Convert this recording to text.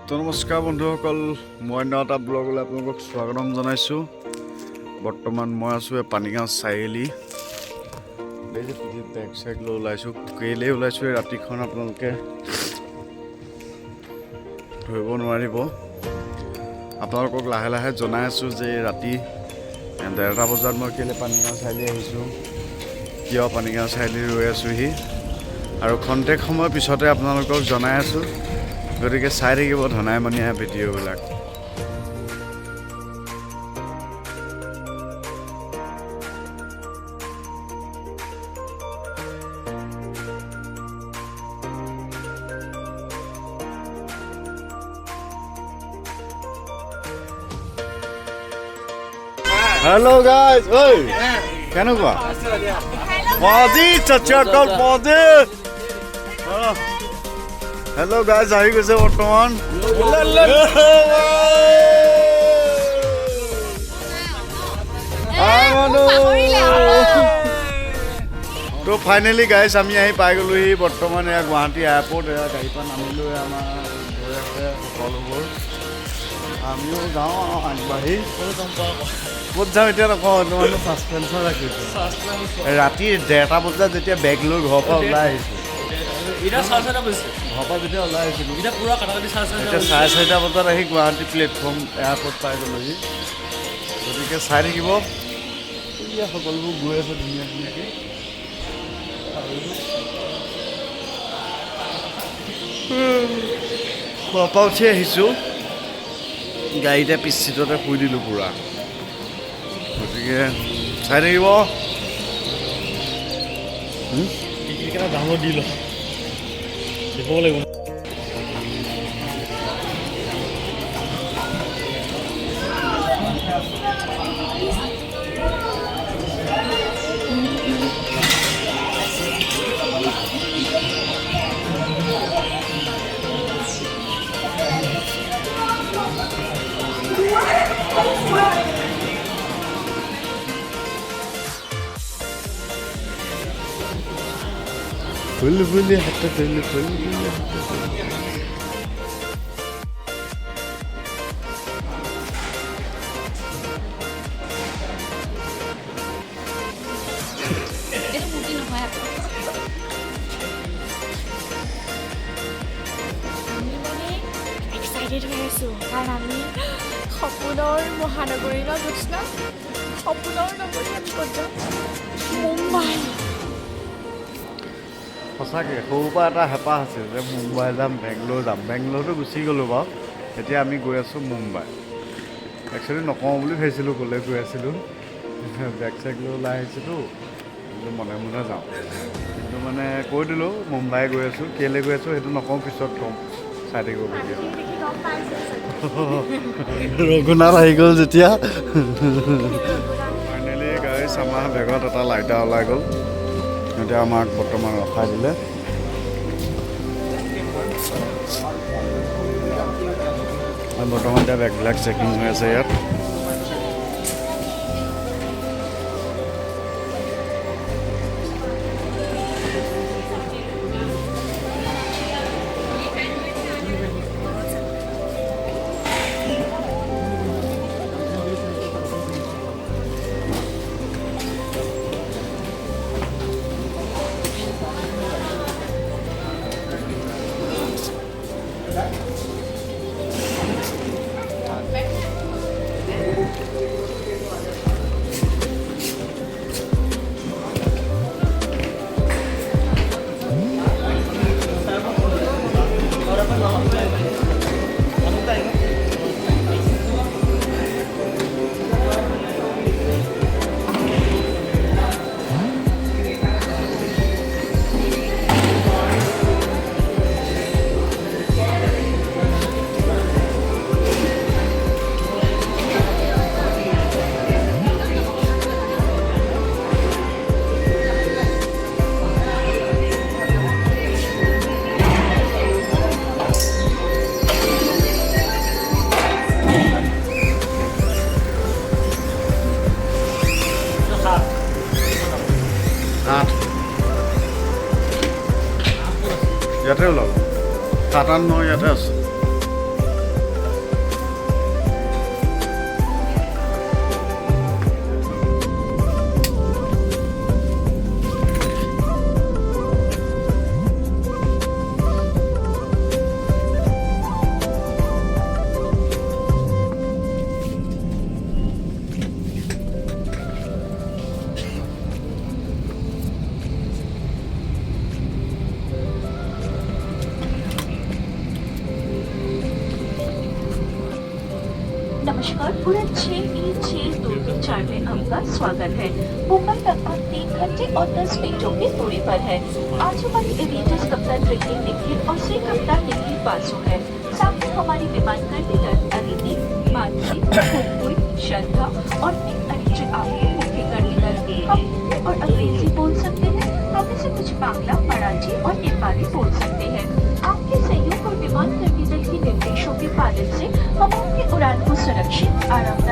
তো নমস্কাৰ বন্ধুসকল, মই এটা ব্লগলৈ আপোনালোকক স্বাগতম জনাইছোঁ। বৰ্তমান মই আছোঁ পানীগাঁও চাৰিআলি। বেগ চেগ লৈ ওলাইছোঁ। কেলেই ওলাইছোঁ এই ৰাতিখন আপোনালোকে ধৰিব নোৱাৰিব। আপোনালোকক লাহে লাহে জনাই আছোঁ যে ৰাতি 1:30 বজাত মই কেলৈ পানীগাঁও চাৰিআলি আহিছোঁ, কিয় পানীগাঁও চাৰিআলি ৰৈ আছোঁহি, আৰু খন্তেক সময়ৰ পিছতে আপোনালোকক জনাই আছোঁ। গতিকে চাই থাকিব ধনাই মনিয়া ভিডিঅ'বিলাক। হেল্ল' গাইজ, ঐ কেনেকুৱা মজিদ চচিয়াকল মজিদ। হেল্ল' গাইজ, আহি গৈছে বৰ্তমান। তো ফাইনেলি গাইজ আমি আহি পাই গ'লোহি বৰ্তমান এয়া গুৱাহাটী এয়াৰপৰ্ট। এয়া গাড়ীৰ পৰা নামিলৈ আমাৰ গৈ আছে সকলোবোৰ। আমিও যাওঁ আগবাঢ়ি। ক'ত যাওঁ এতিয়া নকওঁ, তোমালোকে ছাছপেন্সত ৰাখিছোঁ। ৰাতি 1:30 বজাত যেতিয়া বেগ লৈ ঘৰৰ পৰা ওলাই আহিছোঁ, ঘৰৰ পৰা যেতিয়া ওলাই আহিছিলোঁ এতিয়া 4:30 বজাত আহি গুৱাহাটী প্লেটফৰ্ম এয়াৰপৰ্ট পাই গ'লোহি। গতিকে চাই থাকিব, সকলোবোৰ গৈ আছে ধুনীয়া ধুনীয়াকৈ। খোৱাৰ পৰা উঠি আহিছোঁ, গাড়ীতে পিছ চিটতে শুই দিলোঁ পূৰা। গতিকে চাই থাকিব। ডাউনলোড দি লওঁ, দেখুৱাব লাগিব। ফুল ফুলি হাত ফুল ফুল ফুলি হাত কাৰণ আমি সপোনৰ মহানগৰী ন জোৎস্না, সপোনৰ নগৰী আমি ক'ত যাম? মুম্বাই। সঁচাকৈ সৰুৰ পৰা এটা হেঁপাহ আছিল যে মুম্বাই যাম, বেংগলোৰ যাম। বেংগলোৰতো গুচি গ'লোঁ বাৰু, এতিয়া আমি গৈ আছোঁ মুম্বাই। একচুৱেলি নকওঁ বুলি ভাবিছিলোঁ ক'লৈ গৈ আছিলোঁ, বেগ চেগ লৈ ওলাই আহিছিলোঁ, কিন্তু মনে মনে যাওঁ। কিন্তু মানে কৈ দিলোঁ মুম্বাই গৈ আছোঁ, কেলৈ গৈ আছোঁ সেইটো নকওঁ, পিছত ক'ম। চাই থাকিব ভিডিঅ'। ৰঘুনাথ আহি গ'ল যেতিয়া। ফাইনেলি গাড়ী আমাৰ বেগত এটা লাইটাৰ ওলাই গ'ল। এতিয়া আমাক বৰ্তমান ৰখাই দিলে। বৰ্তমান এতিয়া বেগবিলাক চেকিং হৈ আছে ইয়াত। ইয়াতে ওলাব 57 ইয়াতে আছে। नमस्कार, उड़ान 6E6224 में आपका स्वागत है। मुंबई लगभग 3 घंटे और 10 मिनटों की दूरी पर है। आज हमारी एविएटर्स कप्तान रिकी निखिल और श्री कप्तान निखिल बासु है। साथ ही हमारी विमान कर्णिकर अदिति, मानसी, कुकुल, श्रद्धा और निक अनिश्चित आपके मुख्य कर्णिकर हम हिंदी और अंग्रेजी बोल सकते हैं। हम इसे कुछ बांग्ला, मराठी और नेपाली बोल सकते हैं। आपके सहयोग और विमान कर्णिकर के निर्देशों के पालन से हम आपकी उड़ान को सुरक्षित, आरामदायक